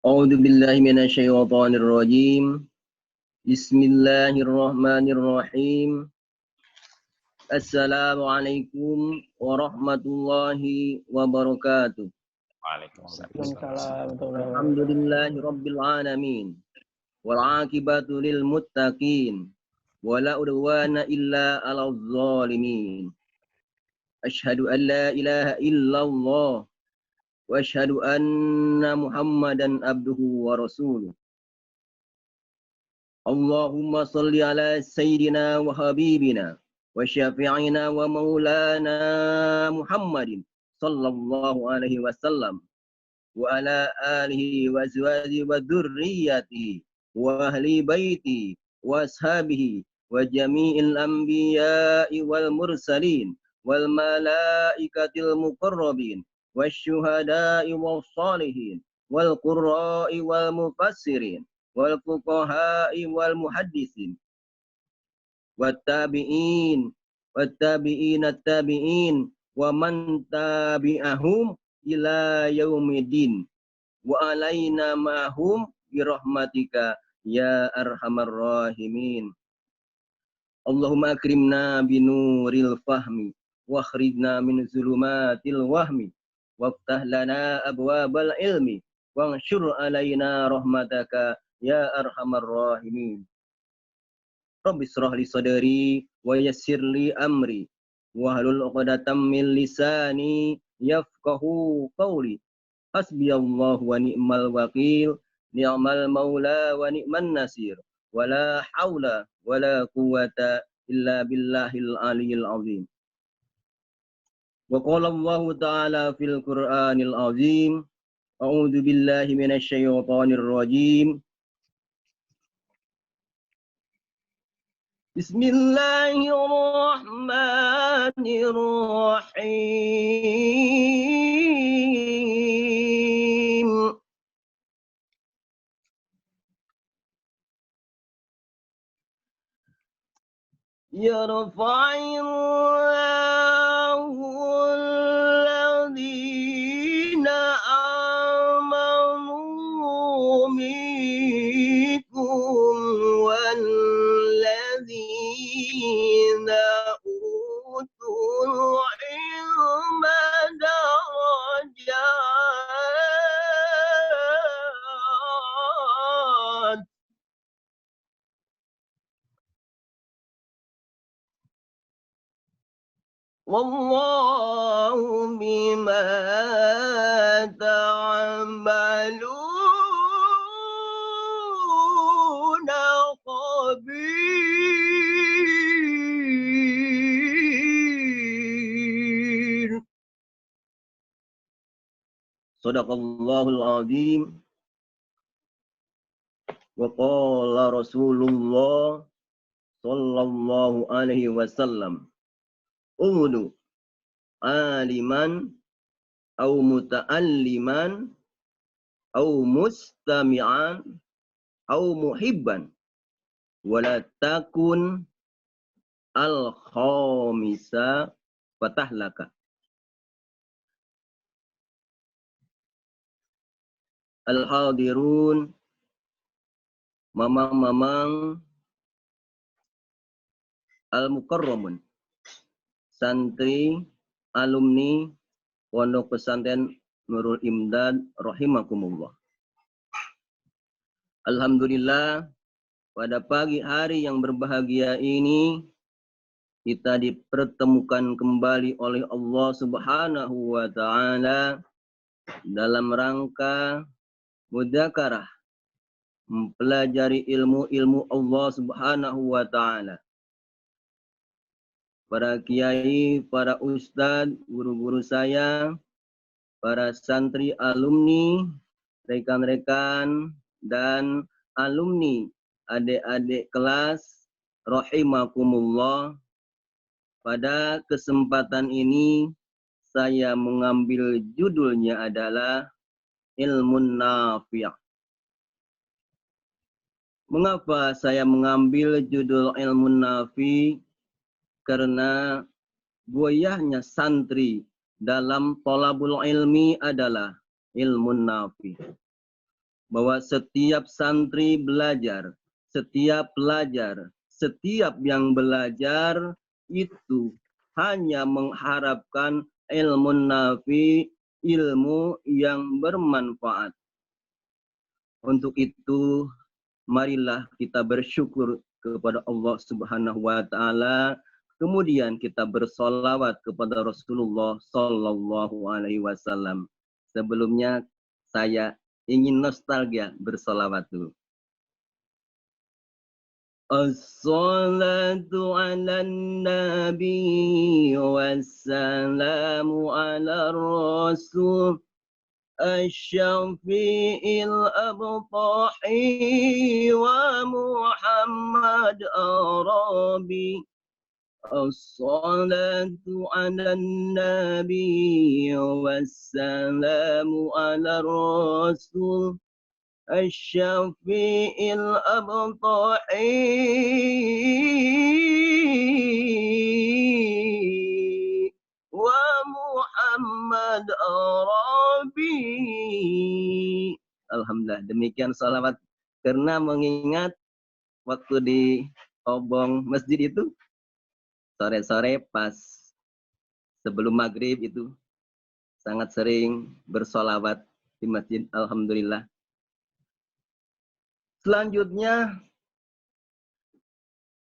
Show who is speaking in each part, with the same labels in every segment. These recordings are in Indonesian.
Speaker 1: A'udzu billahi minasyaitonir rajim. Bismillahirrahmanirrahim. Assalamualaikum warahmatullahi wabarakatuh.
Speaker 2: Waalaikumsalam.
Speaker 1: Alhamdulillahi rabbil alamin. Wal 'aqibatu lil muttaqin. Wala udwana illa 'alal zalimin. Asyhadu an la ilaha illallah wa asyhadu anna Muhammadan abduhu wa rasuluh. Allahumma salli ala sayyidina wa habibina wa syafi'ina wa maulana Muhammadin sallallahu alaihi wasallam wa ala alihi wa azwajihi wa dhurriyyatihi wa ahli baiti wa ashabihi wa jami'il anbiya'i wal mursalin wal malaikatil muqarrabin wasyuhada'i was salihin wal qurra'i wal mufassirin wal fuqaha'i wal muhaddisin wattabi'in at-tabi'in wa man tabi'ahum ila yaumiddin wa alaina ma'hum birahmatika ya arhamar rahimin. Allahumma akrimna binuril fahmi wa akhrijna min zulumatil wahmi waftah lana abwabal ilmi wanshur alaina rahmataka ya arhamar rahimin. Rabbi israh li sadri wa yassir li amri wahlul 'uqdatam min lisani yafqahu qawli. Hasbiyallahu wa ni'mal wakil, ni'mal maula wa ni'man nasir. Wala haula wala quwwata illa billahil aliyil azim. Wa qala Allah ta'ala fil Qur'anil azim, a'udzu billahi minasy syaithanir rajim. Bismillahirrahmanirrahim. Yarfa'illahu alladhina amanu minkum walladzina utul ilma darajat. Wallahu bima ta'maluna khabir. Shadaqallahul azim. Wa qala Rasulullah sallallahu alaihi wasallam, Udu aliman au muta'alliman au mustami'an au muhibban wala takun al khamisa fatahlaka. Al hadirun, mamang-mamang, al mukarramun, santri, alumni Pondok Pesantren Nurul Imdad rahimakumullah. Alhamdulillah, pada pagi hari yang berbahagia ini kita dipertemukan kembali oleh Allah Subhanahu wa taala dalam rangka mudzakarah, mempelajari ilmu-ilmu Allah Subhanahu wa taala. Para kiai, para ustadz, guru-guru saya, para santri, alumni, rekan-rekan, dan alumni, adik-adik kelas, rahimakumullah. Pada kesempatan ini, saya mengambil judulnya adalah ilmun nafi'. Mengapa saya mengambil judul ilmun nafi'? Karena goyahnya santri dalam thalabul ilmi adalah ilmun nafi'. bahwa setiap santri belajar, setiap pelajar, setiap yang belajar itu hanya mengharapkan ilmu nafi, ilmu yang bermanfaat. Untuk itu, marilah kita bersyukur kepada Allah Subhanahu wa taala. Kemudian kita bersolawat kepada Rasulullah Sallallahu Alaihi Wasallam. Sebelumnya saya ingin nostalgia bersolawat dulu. As-salatu ala nabi wassalamu ala rasul الشفيع الأبطحي ومحمد أرابي الصلاة على النبي والسلام على الرسول الشفيع الأبطحي ومحمد Arabi. Alhamdulillah, demikian salawat karena mengingat waktu di obong masjid itu sore-sore pas sebelum maghrib itu sangat sering bersolawat di masjid. Alhamdulillah. Selanjutnya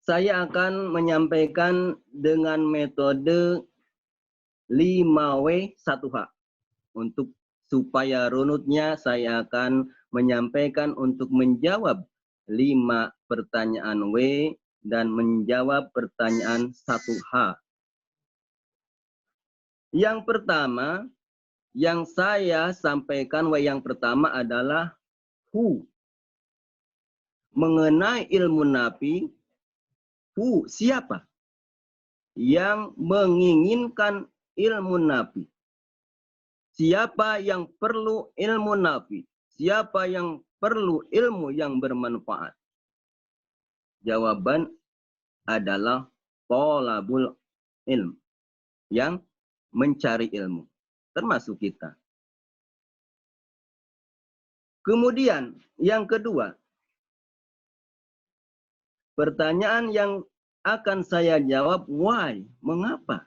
Speaker 1: saya akan menyampaikan dengan metode 5W 1H. Untuk supaya runutnya saya akan menyampaikan untuk menjawab 5 pertanyaan W dan menjawab pertanyaan 1H. Yang pertama, yang saya sampaikan W yang pertama adalah who. Mengenai ilmu nafi, who siapa yang menginginkan ilmu nafi? Siapa yang perlu ilmu nafi? Siapa yang perlu ilmu yang bermanfaat? Jawaban adalah thalabul ilm, yang mencari ilmu, termasuk kita. Kemudian yang kedua, pertanyaan yang akan saya jawab, why? Mengapa?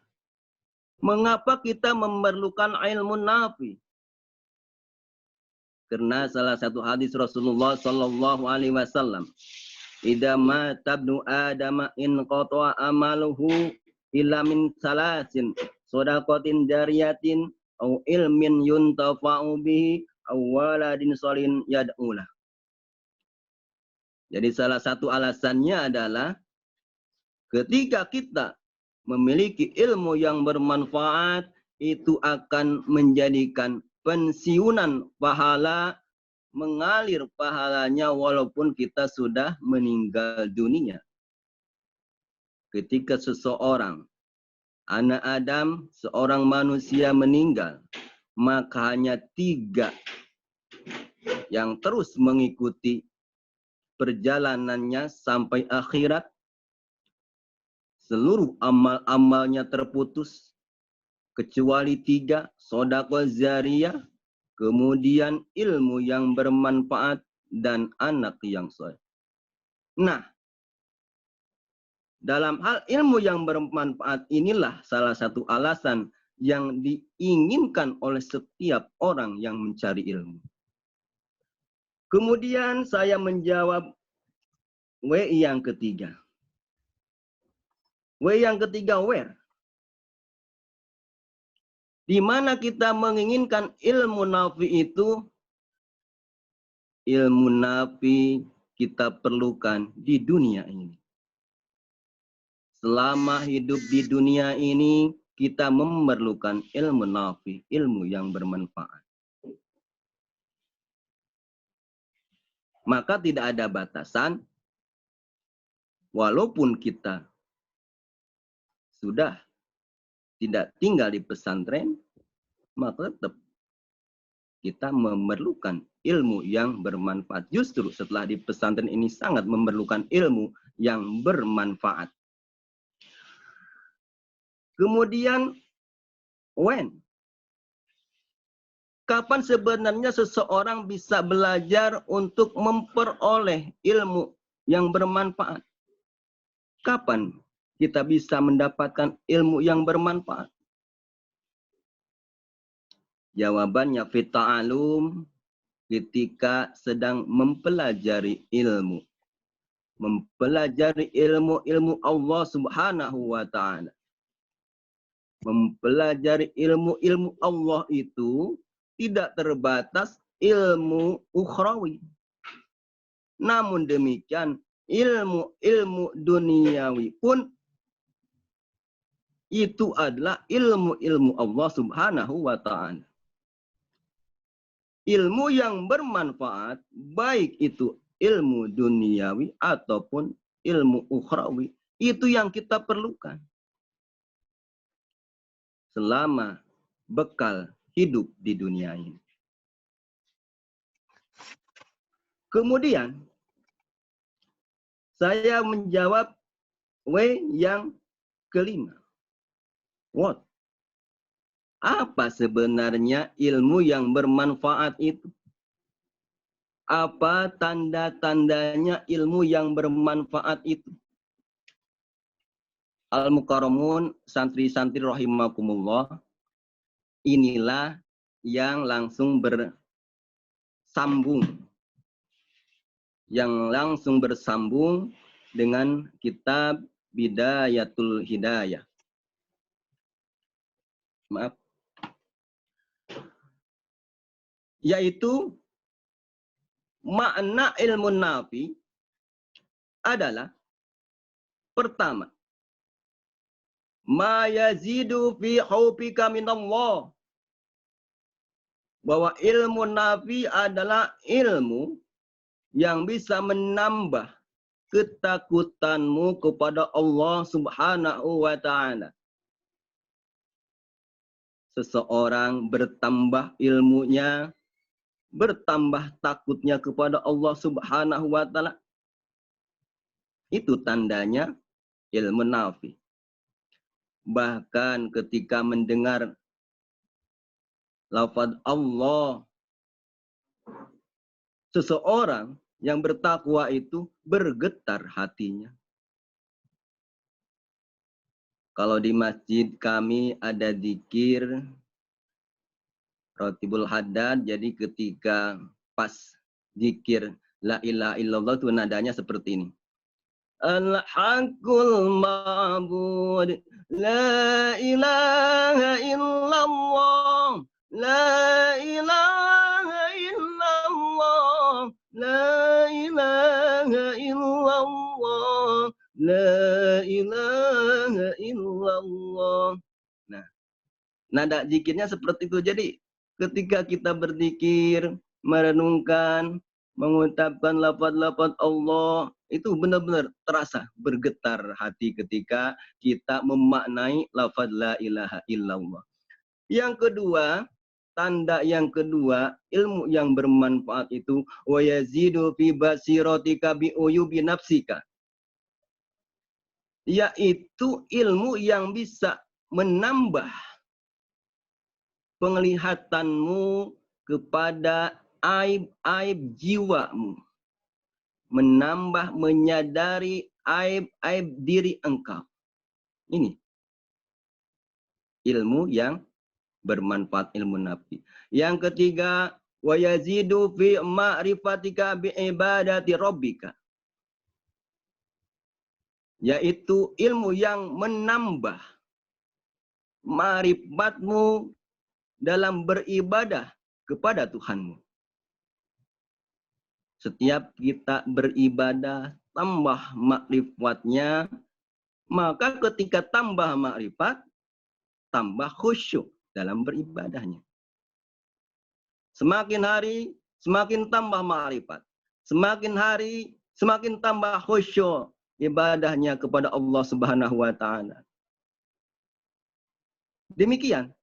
Speaker 1: Mengapa kita memerlukan ilmu nafi? Karena salah satu hadis Rasulullah Sallallahu Alaihi Wasallam, "Idza mata ibnu Adam in qata'a amaluhu illa min salasin, shadaqatin jariyatin, aw ilmin yuntafa'u bihi, aw waladin shalin yad'ulah." Jadi salah satu alasannya adalah ketika kita memiliki ilmu yang bermanfaat, itu akan menjadikan pensiunan pahala, mengalir pahalanya walaupun kita sudah meninggal dunia. Ketika seseorang, anak Adam, seorang manusia meninggal, maka hanya 3 yang terus mengikuti perjalanannya sampai akhirat. Seluruh amal-amalnya terputus, kecuali 3, shadaqah jariyah, kemudian ilmu yang bermanfaat, dan anak yang saleh. Nah, dalam hal ilmu yang bermanfaat inilah salah satu alasan yang diinginkan oleh setiap orang yang mencari ilmu. Kemudian saya menjawab W yang ketiga. W yang ketiga, where? Di mana kita menginginkan ilmu nafi itu? Ilmu nafi kita perlukan di dunia ini. Selama hidup di dunia ini, kita memerlukan ilmu nafi, ilmu yang bermanfaat. Maka tidak ada batasan, walaupun kita sudah tidak tinggal di pesantren, maka tetap kita memerlukan ilmu yang bermanfaat. Justru setelah di pesantren ini sangat memerlukan ilmu yang bermanfaat. Kemudian when? Kapan sebenarnya seseorang bisa belajar untuk memperoleh ilmu yang bermanfaat? Kapan kita bisa mendapatkan ilmu yang bermanfaat? Jawabannya fit ta'alum, ketika sedang mempelajari ilmu. Mempelajari ilmu-ilmu Allah Subhanahu wa ta'ala. Mempelajari ilmu-ilmu Allah itu tidak terbatas ilmu ukhrawi. Namun demikian, ilmu-ilmu duniawi pun itu adalah ilmu-ilmu Allah Subhanahu wa ta'ala. Ilmu yang bermanfaat, baik itu ilmu duniawi ataupun ilmu ukhrawi, itu yang kita perlukan selama bekal hidup di dunia ini. Kemudian saya menjawab yang kelima. What? Apa sebenarnya ilmu yang bermanfaat itu? Apa tanda-tandanya ilmu yang bermanfaat itu? Al-Mukarramun, santri-santri rahimakumullah, inilah yang langsung bersambung. Yang langsung bersambung dengan kitab Bidayatul Hidayah. Maaf. Yaitu makna ilmu nafi adalah pertama, ma yazidu fi hubbika minallah. Bahwa ilmu nafi adalah ilmu yang bisa menambah ketakutanmu kepada Allah Subhanahu wa ta'ala. Seseorang bertambah ilmunya, bertambah takutnya kepada Allah Subhanahu wa ta'ala. Itu tandanya ilmu nafi. Bahkan ketika mendengar lafaz Allah, seseorang yang bertakwa itu bergetar hatinya. Kalau di masjid kami ada zikir Rotibul Haddad, jadi ketika pas zikir la ilaha illallah itu nadanya seperti ini. Al-haqqul ma'bud, la ilaha illallah, la ilaha illallah, la ilaha illallah, la ilaha illallah. Nah, nada zikirnya seperti itu. Jadi ketika kita berzikir, merenungkan, mengucapkan lafaz-lafaz Allah, itu benar-benar terasa bergetar hati ketika kita memaknai lafaz la ilaha illallah. Yang kedua, tanda yang kedua, ilmu yang bermanfaat itu wa yazidu fi basiratika bi uyubi nafsika. Yaitu ilmu yang bisa menambah penglihatanmu kepada aib-aib jiwamu. Menambah, menyadari aib-aib diri engkau. Ini ilmu yang bermanfaat, ilmu nafi. Yang ketiga, wa yazidu fi ma'rifatika bi ibadati rabbika. Yaitu ilmu yang menambah ma'rifatmu dalam beribadah kepada Tuhanmu. Setiap kita beribadah, tambah makrifatnya, maka ketika tambah makrifat, tambah khusyuk dalam beribadahnya. Semakin hari, semakin tambah makrifat. Semakin hari, semakin tambah khusyuk ibadahnya kepada Allah Subhanahu wa ta'ala. Demikian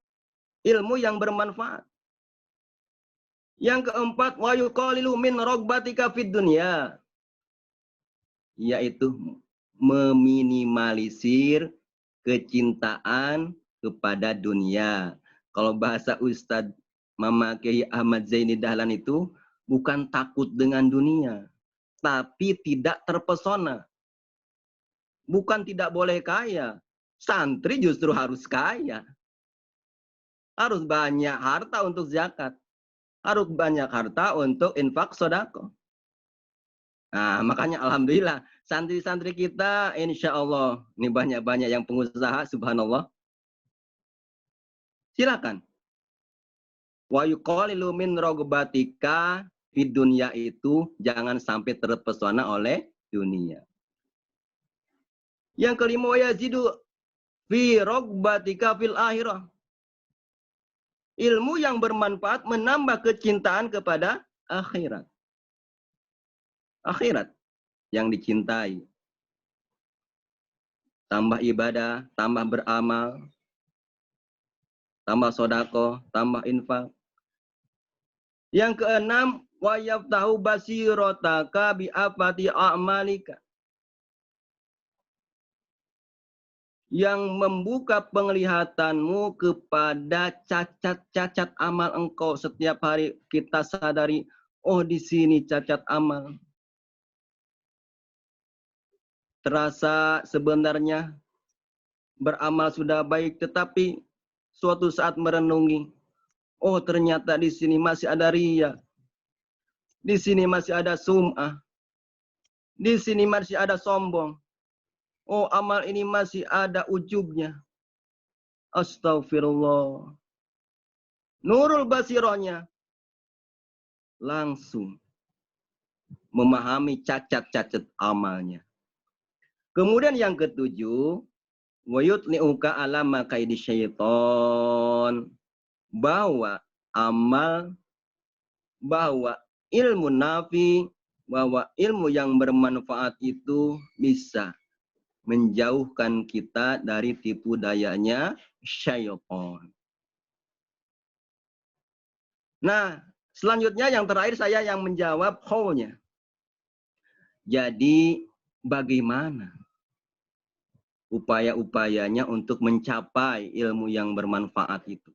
Speaker 1: ilmu yang bermanfaat. Yang keempat, wa yuqalilu min ragbatika fid dunya, yaitu meminimalisir kecintaan kepada dunia. Kalau bahasa Ustadz Mama Kiai Ahmad Zaini Dahlan itu bukan takut dengan dunia, tapi tidak terpesona. Bukan tidak boleh kaya. Santri justru harus kaya. Harus banyak harta untuk zakat. Harus banyak harta untuk infak sodako. Nah, makanya alhamdulillah santri-santri kita insya Allah ini banyak-banyak yang pengusaha, subhanallah. Silakan. Wa yuqalilu min rogbatika di dunia itu jangan sampai terpesona oleh dunia. Yang kelima, yazidu fi rogbatika fil akhirah. Ilmu yang bermanfaat menambah kecintaan kepada akhirat. Akhirat yang dicintai. Tambah ibadah, tambah beramal, tambah sodako, tambah infak. Yang keenam, wa yaftahu basirotaka bi afati a'malika. Yang membuka penglihatanmu kepada cacat-cacat amal engkau. Setiap hari kita sadari, oh di sini cacat amal. Terasa sebenarnya beramal sudah baik, tetapi suatu saat merenungi, oh ternyata di sini masih ada riya. Di sini masih ada sum'ah. Di sini masih ada sombong. Oh, amal ini masih ada ujubnya. Astagfirullah. Nurul basirohnya langsung memahami cacat-cacat amalnya. Kemudian yang ketujuh, wayutli'uka ala makaidi syaiton. Bahwa amal, bahwa ilmu nafi, bahwa ilmu yang bermanfaat itu bisa menjauhkan kita dari tipu dayanya syaitan. Nah, selanjutnya yang terakhir saya yang menjawab how-nya. Jadi bagaimana upaya-upayanya untuk mencapai ilmu yang bermanfaat itu?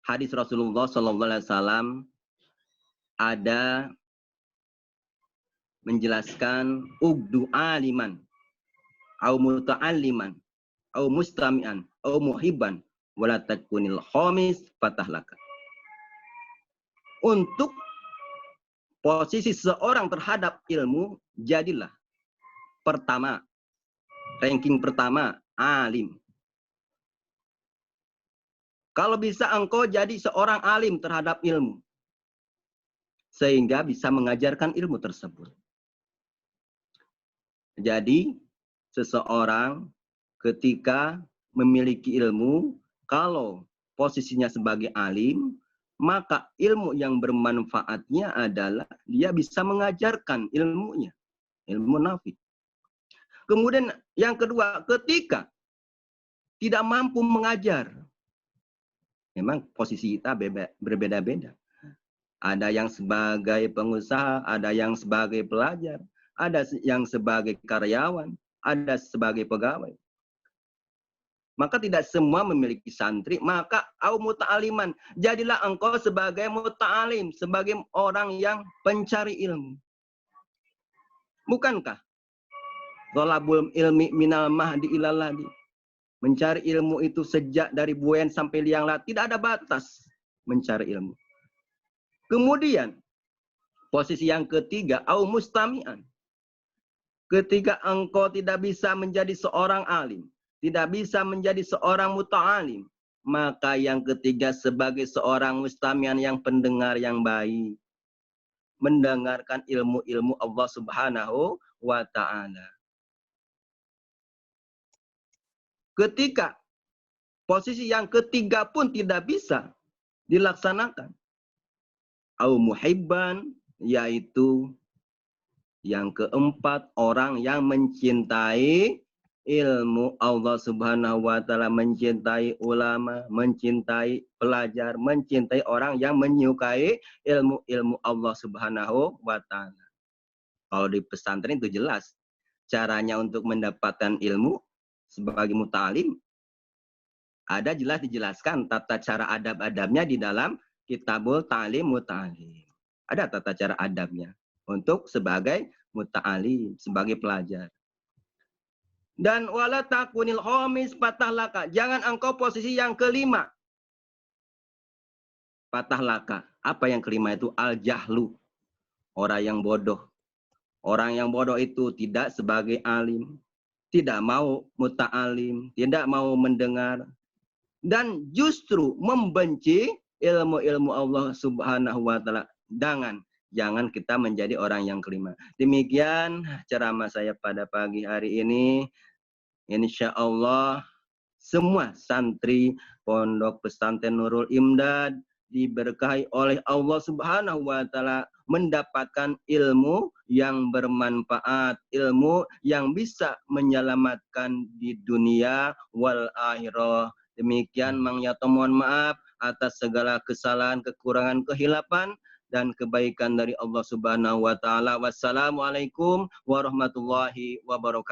Speaker 1: Hadis Rasulullah SAW ada menjelaskan ugdu aliman, au muta'alliman, au mustami'an, au muhibban, wala takunil khamis fatahlaka. Untuk posisi seorang terhadap ilmu, jadilah pertama, ranking pertama, alim. Kalau bisa engkau jadi seorang alim terhadap ilmu, sehingga bisa mengajarkan ilmu tersebut. Jadi, seseorang ketika memiliki ilmu, kalau posisinya sebagai alim, maka ilmu yang bermanfaatnya adalah dia bisa mengajarkan ilmunya, ilmu nafi. Kemudian yang kedua, ketika tidak mampu mengajar, memang posisi kita berbeda-beda. Ada yang sebagai pengusaha, ada yang sebagai pelajar, ada yang sebagai karyawan, ada sebagai pegawai. Maka tidak semua memiliki santri, maka au muta'aliman. Jadilah engkau sebagai muta'alim, sebagai orang yang pencari ilmu. Bukankah? Thalabul ilmi minal mahdi ilal lahdi. Mencari ilmu itu sejak dari buayan sampai liang lahat. Tidak ada batas mencari ilmu. Kemudian, posisi yang ketiga, au mustami'an. Ketika engkau tidak bisa menjadi seorang alim, tidak bisa menjadi seorang muta'alim, maka yang ketiga sebagai seorang mustami'an yang pendengar yang baik. Mendengarkan ilmu-ilmu Allah Subhanahu wa ta'ala. Ketika posisi yang ketiga pun tidak bisa dilaksanakan, au muhibban, yaitu yang keempat, orang yang mencintai ilmu Allah Subhanahu wa ta'ala, mencintai ulama, mencintai pelajar, mencintai orang yang menyukai ilmu-ilmu Allah Subhanahu wa ta'ala. Kalau di pesantren itu jelas caranya untuk mendapatkan ilmu sebagai muta'alim, Ada jelas dijelaskan tata cara adab-adabnya di dalam Kitabul Ta'lim Muta'alim. Ada tata cara adabnya untuk sebagai muta'alim, sebagai pelajar. Dan wala takunil khamis patah laka. Jangan engkau posisi yang kelima. Patah laka. Apa yang kelima itu? Al-jahlu. Orang yang bodoh. Orang yang bodoh itu tidak sebagai alim. Tidak mau muta'alim. Tidak mau mendengar. Dan justru membenci ilmu-ilmu Allah Subhanahu wa Ta'ala. Jangan kita menjadi orang yang kelima. Demikian ceramah saya pada pagi hari ini. Insya Allah semua santri Pondok Pesantren Nurul Imdad diberkahi oleh Allah Subhanahu wa Ta'ala, mendapatkan ilmu yang bermanfaat, ilmu yang bisa menyelamatkan di dunia wal akhirah. Demikian Mang Yato, mohon maaf atas segala kesalahan, kekurangan, kehilapan dan kebaikan dari Allah Subhanahu wa Ta'ala. Wassalamualaikum warahmatullahi wabarakatuh.